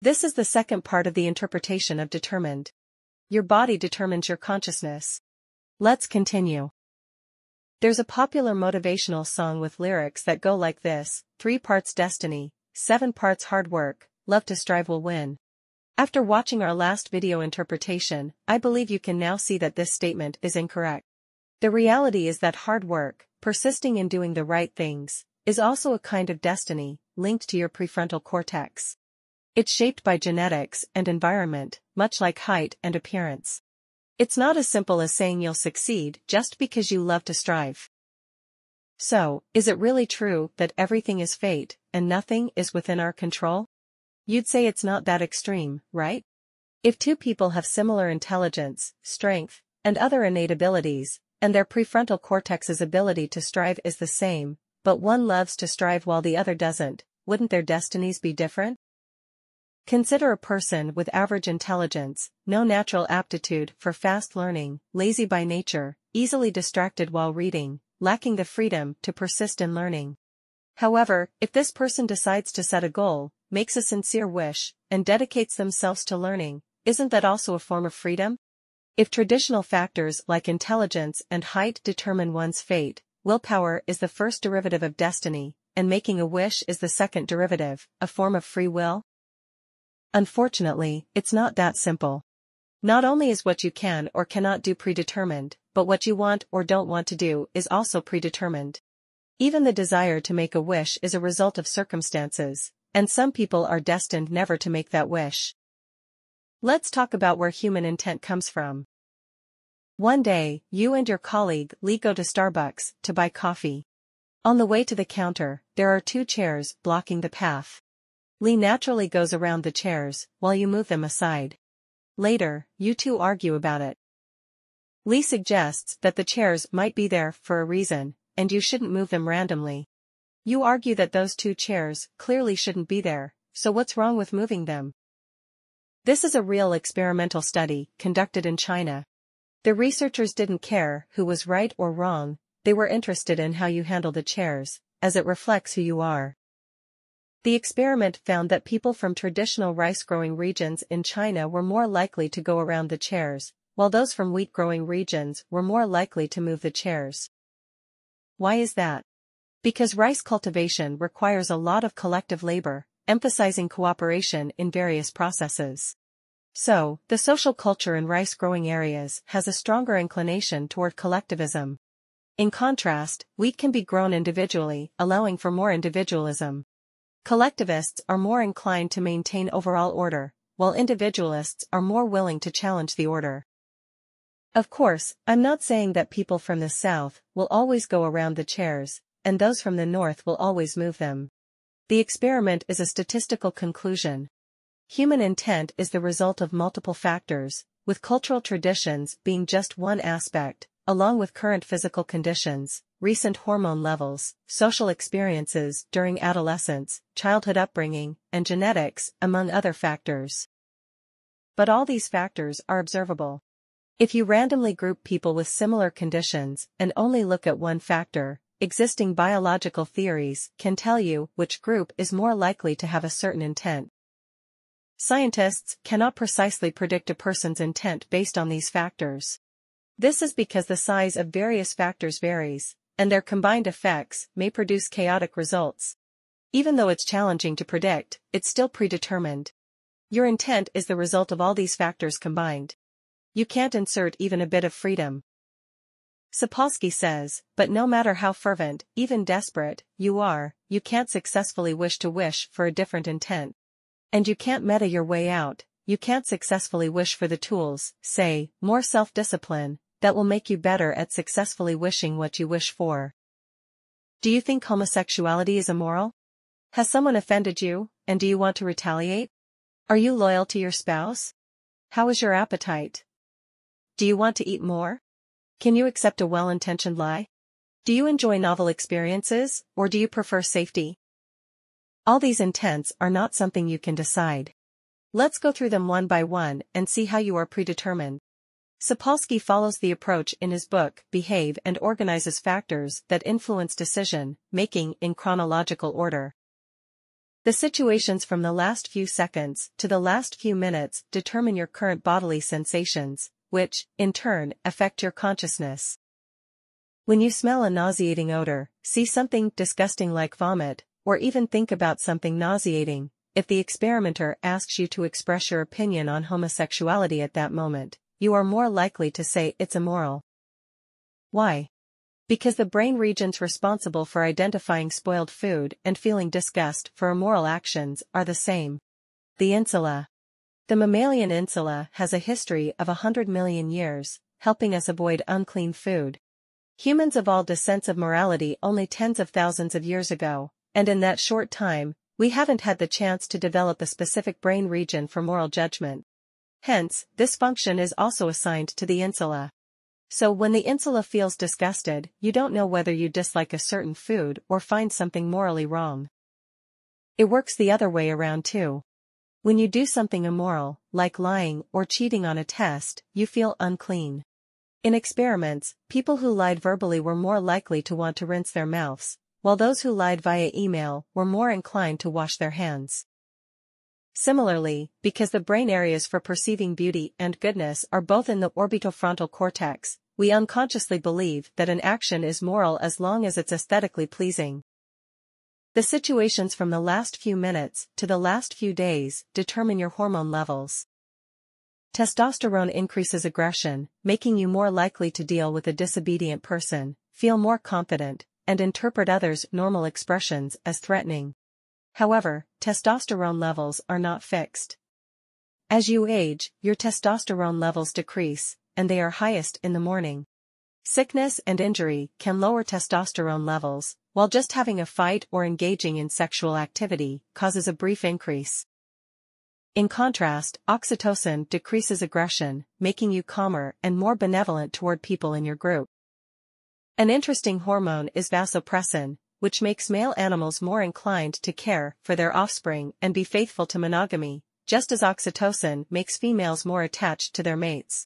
This is the second part of the interpretation of determined. Your body determines your consciousness. Let's continue. There's a popular motivational song with lyrics that go like this: 3 parts destiny, 7 parts hard work, love to strive will win. After watching our last video interpretation, I believe you can now see that this statement is incorrect. The reality is that hard work, persisting in doing the right things, is also a kind of destiny, linked to your prefrontal cortex. It's shaped by genetics and environment, much like height and appearance. It's not as simple as saying you'll succeed just because you love to strive. So, is it really true that everything is fate, and nothing is within our control? You'd say it's not that extreme, right? If 2 people have similar intelligence, strength, and other innate abilities, and their prefrontal cortex's ability to strive is the same, but one loves to strive while the other doesn't, wouldn't their destinies be different? Consider a person with average intelligence, no natural aptitude for fast learning, lazy by nature, easily distracted while reading, lacking the freedom to persist in learning. However, if this person decides to set a goal, makes a sincere wish, and dedicates themselves to learning, isn't that also a form of freedom? If traditional factors like intelligence and height determine one's fate, willpower is the first derivative of destiny, and making a wish is the second derivative, a form of free will? Unfortunately, it's not that simple. Not only is what you can or cannot do predetermined, but what you want or don't want to do is also predetermined. Even the desire to make a wish is a result of circumstances, and some people are destined never to make that wish. Let's talk about where human intent comes from. One day, you and your colleague Lee go to Starbucks to buy coffee. On the way to the counter, there are 2 chairs blocking the path. Lee naturally goes around the chairs, while you move them aside. Later, you 2 argue about it. Lee suggests that the chairs might be there for a reason, and you shouldn't move them randomly. You argue that those 2 chairs clearly shouldn't be there, so what's wrong with moving them? This is a real experimental study, conducted in China. The researchers didn't care who was right or wrong, they were interested in how you handle the chairs, as it reflects who you are. The experiment found that people from traditional rice-growing regions in China were more likely to go around the chairs, while those from wheat-growing regions were more likely to move the chairs. Why is that? Because rice cultivation requires a lot of collective labor, emphasizing cooperation in various processes. So, the social culture in rice-growing areas has a stronger inclination toward collectivism. In contrast, wheat can be grown individually, allowing for more individualism. Collectivists are more inclined to maintain overall order, while individualists are more willing to challenge the order. Of course, I'm not saying that people from the South will always go around the chairs, and those from the North will always move them. The experiment is a statistical conclusion. Human intent is the result of multiple factors, with cultural traditions being just one aspect, along with current physical conditions, recent hormone levels, social experiences during adolescence, childhood upbringing, and genetics, among other factors. But all these factors are observable. If you randomly group people with similar conditions and only look at one factor, existing biological theories can tell you which group is more likely to have a certain intent. Scientists cannot precisely predict a person's intent based on these factors. This is because the size of various factors varies, and their combined effects may produce chaotic results. Even though it's challenging to predict, it's still predetermined. Your intent is the result of all these factors combined. You can't insert even a bit of freedom. Sapolsky says, but no matter how fervent, even desperate, you are, you can't successfully wish for a different intent. And you can't meta your way out, you can't successfully wish for the tools, say, more self-discipline, that will make you better at successfully wishing what you wish for. Do you think homosexuality is immoral? Has someone offended you, and do you want to retaliate? Are you loyal to your spouse? How is your appetite? Do you want to eat more? Can you accept a well-intentioned lie? Do you enjoy novel experiences, or do you prefer safety? All these intents are not something you can decide. Let's go through them one by one and see how you are predetermined. Sapolsky follows the approach in his book, Behave, and organizes factors that influence decision-making in chronological order. The situations from the last few seconds to the last few minutes determine your current bodily sensations, which, in turn, affect your consciousness. When you smell a nauseating odor, see something disgusting like vomit, or even think about something nauseating, if the experimenter asks you to express your opinion on homosexuality at that moment, you are more likely to say it's immoral. Why? Because the brain regions responsible for identifying spoiled food and feeling disgust for immoral actions are the same. The insula. The mammalian insula has a history of 100 million years, helping us avoid unclean food. Humans evolved a sense of morality only tens of thousands of years ago, and in that short time, we haven't had the chance to develop a specific brain region for moral judgment. Hence, this function is also assigned to the insula. So when the insula feels disgusted, you don't know whether you dislike a certain food or find something morally wrong. It works the other way around too. When you do something immoral, like lying or cheating on a test, you feel unclean. In experiments, people who lied verbally were more likely to want to rinse their mouths, while those who lied via email were more inclined to wash their hands. Similarly, because the brain areas for perceiving beauty and goodness are both in the orbitofrontal cortex, we unconsciously believe that an action is moral as long as it's aesthetically pleasing. The situations from the last few minutes to the last few days determine your hormone levels. Testosterone increases aggression, making you more likely to deal with a disobedient person, feel more confident, and interpret others' normal expressions as threatening. However, testosterone levels are not fixed. As you age, your testosterone levels decrease, and they are highest in the morning. Sickness and injury can lower testosterone levels, while just having a fight or engaging in sexual activity causes a brief increase. In contrast, oxytocin decreases aggression, making you calmer and more benevolent toward people in your group. An interesting hormone is vasopressin, which makes male animals more inclined to care for their offspring and be faithful to monogamy, just as oxytocin makes females more attached to their mates.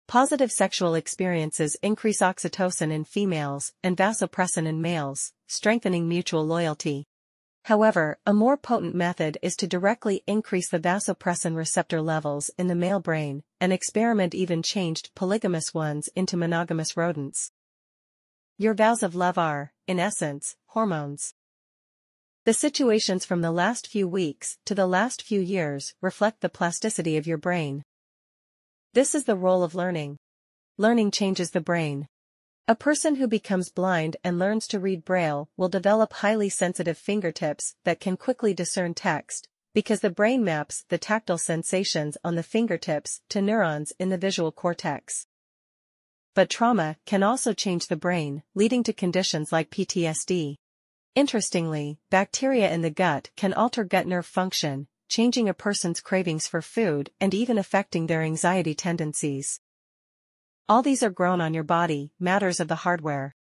Positive sexual experiences increase oxytocin in females and vasopressin in males, strengthening mutual loyalty. However, a more potent method is to directly increase the vasopressin receptor levels in the male brain. An experiment even changed polygamous ones into monogamous rodents. Your vows of love are, in essence, hormones. The situations from the last few weeks to the last few years reflect the plasticity of your brain. This is the role of learning. Learning changes the brain. A person who becomes blind and learns to read Braille will develop highly sensitive fingertips that can quickly discern text, because the brain maps the tactile sensations on the fingertips to neurons in the visual cortex. But trauma can also change the brain, leading to conditions like PTSD. Interestingly, bacteria in the gut can alter gut nerve function, changing a person's cravings for food and even affecting their anxiety tendencies. All these are grown on your body, matters of the hardware.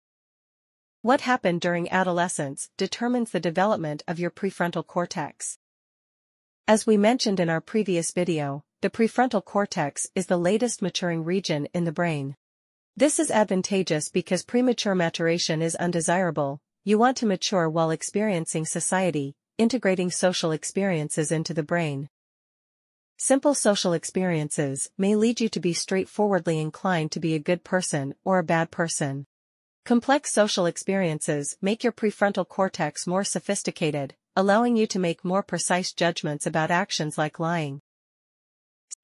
What happened during adolescence determines the development of your prefrontal cortex. As we mentioned in our previous video, the prefrontal cortex is the latest maturing region in the brain. This is advantageous because premature maturation is undesirable. You want to mature while experiencing society, integrating social experiences into the brain. Simple social experiences may lead you to be straightforwardly inclined to be a good person or a bad person. Complex social experiences make your prefrontal cortex more sophisticated, allowing you to make more precise judgments about actions like lying.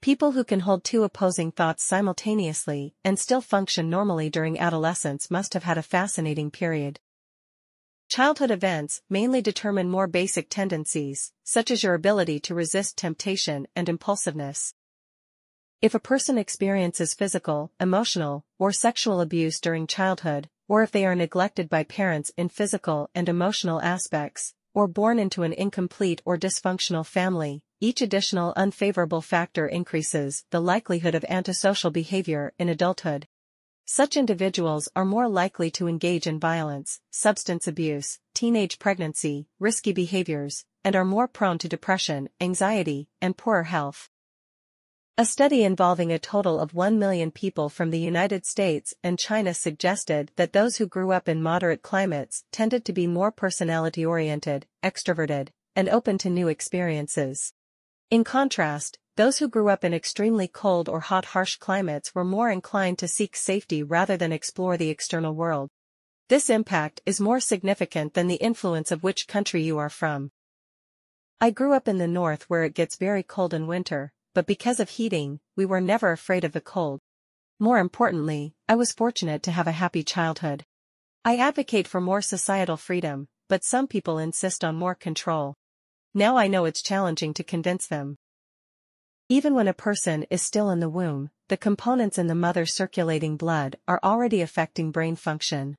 People who can hold two opposing thoughts simultaneously and still function normally during adolescence must have had a fascinating period. Childhood events mainly determine more basic tendencies, such as your ability to resist temptation and impulsiveness. If a person experiences physical, emotional, or sexual abuse during childhood, or if they are neglected by parents in physical and emotional aspects, or born into an incomplete or dysfunctional family, each additional unfavorable factor increases the likelihood of antisocial behavior in adulthood. Such individuals are more likely to engage in violence, substance abuse, teenage pregnancy, risky behaviors, and are more prone to depression, anxiety, and poorer health. A study involving a total of 1 million people from the United States and China suggested that those who grew up in moderate climates tended to be more personality-oriented, extroverted, and open to new experiences. In contrast, those who grew up in extremely cold or hot harsh climates were more inclined to seek safety rather than explore the external world. This impact is more significant than the influence of which country you are from. I grew up in the north where it gets very cold in winter, but because of heating, we were never afraid of the cold. More importantly, I was fortunate to have a happy childhood. I advocate for more societal freedom, but some people insist on more control. Now I know it's challenging to convince them. Even when a person is still in the womb, the components in the mother's circulating blood are already affecting brain function.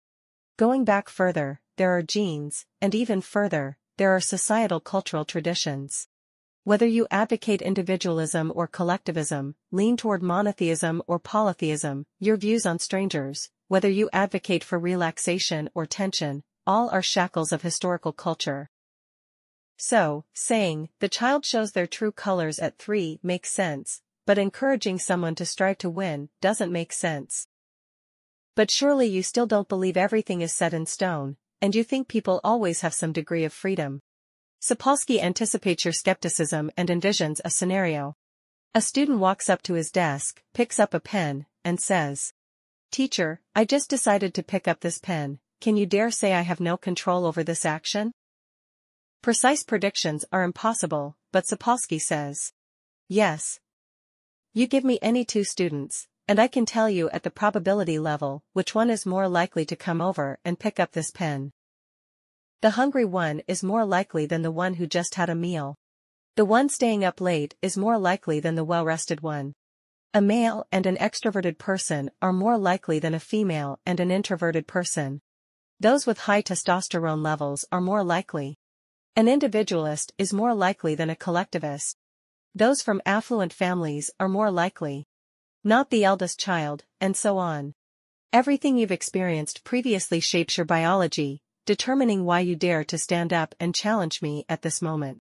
Going back further, there are genes, and even further, there are societal cultural traditions. Whether you advocate individualism or collectivism, lean toward monotheism or polytheism, your views on strangers, whether you advocate for relaxation or tension, all are shackles of historical culture. So, saying, the child shows their true colors at 3 makes sense, but encouraging someone to strive to win doesn't make sense. But surely you still don't believe everything is set in stone, and you think people always have some degree of freedom. Sapolsky anticipates your skepticism and envisions a scenario. A student walks up to his desk, picks up a pen, and says, "Teacher, I just decided to pick up this pen, can you dare say I have no control over this action?" Precise predictions are impossible, but Sapolsky says, yes. You give me any 2 students, and I can tell you at the probability level which one is more likely to come over and pick up this pen. The hungry one is more likely than the one who just had a meal. The one staying up late is more likely than the well-rested one. A male and an extroverted person are more likely than a female and an introverted person. Those with high testosterone levels are more likely. An individualist is more likely than a collectivist. Those from affluent families are more likely. Not the eldest child, and so on. Everything you've experienced previously shapes your biology, determining why you dare to stand up and challenge me at this moment.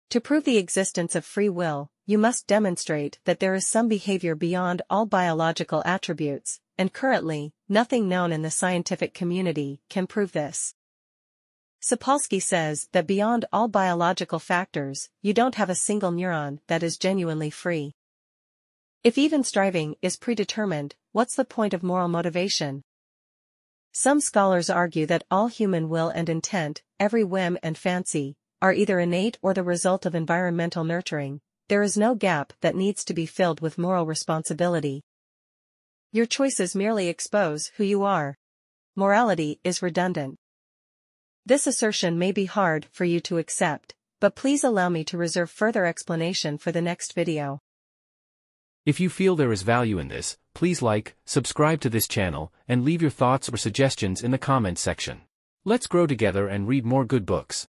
To prove the existence of free will, you must demonstrate that there is some behavior beyond all biological attributes, and currently, nothing known in the scientific community can prove this. Sapolsky says that beyond all biological factors, you don't have a single neuron that is genuinely free. If even striving is predetermined, what's the point of moral motivation? Some scholars argue that all human will and intent, every whim and fancy, are either innate or the result of environmental nurturing. There is no gap that needs to be filled with moral responsibility. Your choices merely expose who you are. Morality is redundant. This assertion may be hard for you to accept, but please allow me to reserve further explanation for the next video. If you feel there is value in this, please like, subscribe to this channel, and leave your thoughts or suggestions in the comments section. Let's grow together and read more good books.